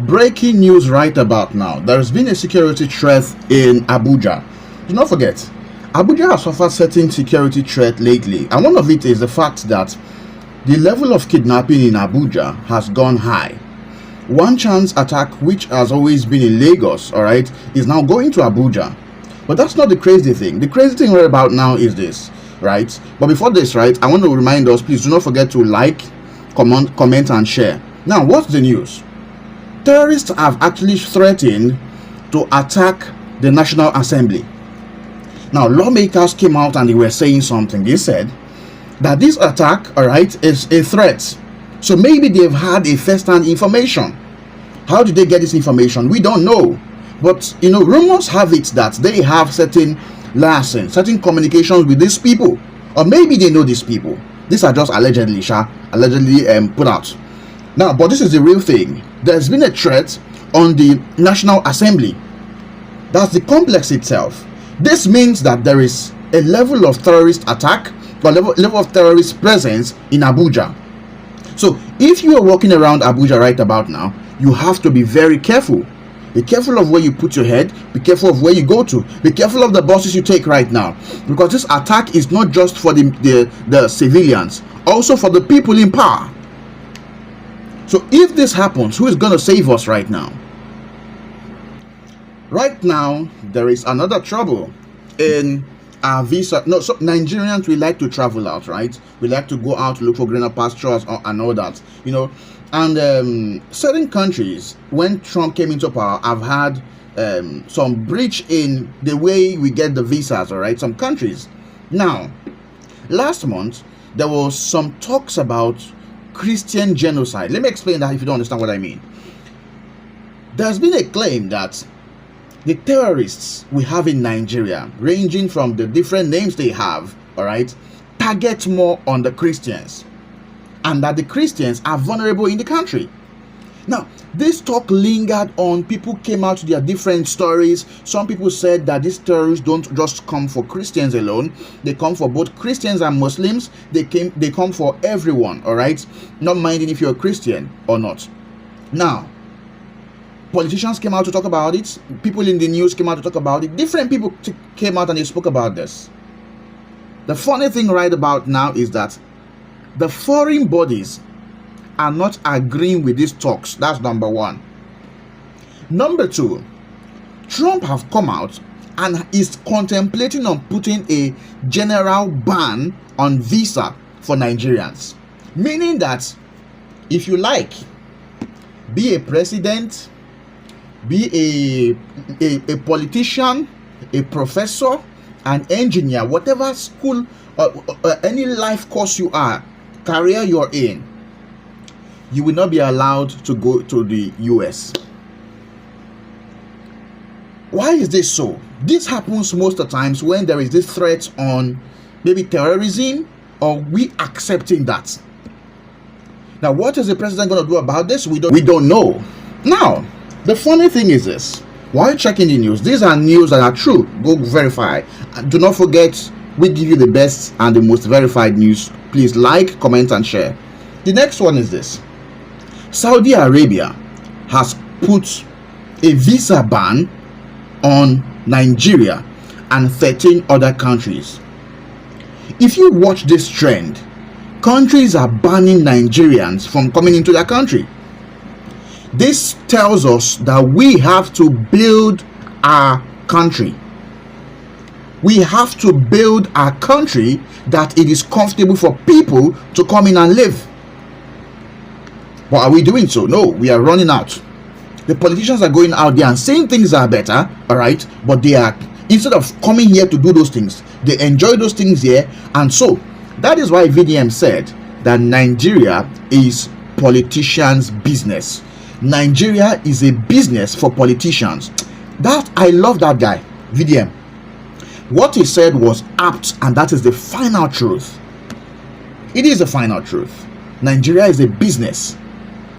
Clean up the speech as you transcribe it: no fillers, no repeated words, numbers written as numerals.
Breaking news right about now. There has been a security threat in Abuja. Do not forget, Abuja has suffered certain security threat lately, and one of it is the fact that the level of kidnapping in Abuja has gone high. One chance attack, which has always been in Lagos, all right, is now going to Abuja. But that's not the crazy thing. The crazy thing right about now is this, right? But before this, right, I want to remind us, please do not forget to like, comment, and share. Now, what's the news? Terrorists have actually threatened to attack the National Assembly. Now, lawmakers came out and they were saying something. They said that this attack, all right, is a threat. So maybe they've had a first-hand information. How did they get this information? We don't know. But, rumors have it that they have certain liaisons, certain communications with these people. Or maybe they know these people. These are just allegedly put out. Now, but this is the real thing. There's been a threat on the National Assembly. That's the complex itself. This means that there is a level of terrorist attack or level of terrorist presence in Abuja. So if you are walking around Abuja right about now, you have to be very careful. Be careful of where you put your head. Be careful of where you go to. Be careful of the buses you take right now, because this attack is not just for the civilians, also for the people in power. So if this happens, who is going to save us right now? Right now, there is another trouble in our visa. No, so Nigerians, we like to travel out, right? We like to go out to look for greener pastures and all that, And certain countries, when Trump came into power, have had some breach in the way we get the visas, all right? Some countries. Now, last month, there was some talks about Christian genocide. Let me explain that if you don't understand what I mean. There's been a claim that the terrorists we have in Nigeria, ranging from the different names they have, all right, target more on the Christians, and that the Christians are vulnerable in the country. Now, this talk lingered on. People came out to their different stories. Some people said that these terrorists don't just come for Christians alone. They come for both Christians and Muslims. They come for everyone, all right? Not minding if you're a Christian or not. Now, politicians came out to talk about it. People in the news came out to talk about it. Different people came out and they spoke about this. The funny thing right about now is that the foreign bodies are not agreeing with these talks. That's number one. Number two, Trump have come out and is contemplating on putting a general ban on visa for Nigerians, meaning that if you like, be a president, be a politician, a professor, an engineer, whatever school or any life course you are, career you're in, you will not be allowed to go to the US. Why is this so? This happens most of the times when there is this threat on maybe terrorism, or we accepting that. Now, what is the president going to do about this? We don't know. Now, the funny thing is this. While checking the news, these are news that are true. Go verify. And do not forget, we give you the best and the most verified news. Please like, comment, and share. The next one is this. Saudi Arabia has put a visa ban on Nigeria and 13 other countries. If you watch this trend, countries are banning Nigerians from coming into their country. This tells us that we have to build our country. We have to build our country that it is comfortable for people to come in and live. But are we doing so? No, we are running out. The politicians are going out there and saying things are better, all right, but they are, instead of coming here to do those things, they enjoy those things here. And so that is why VDM said that Nigeria is politicians' business. Nigeria is a business for politicians. That, I love that guy, VDM. What he said was apt, and that is the final truth. It is the final truth. Nigeria is a business.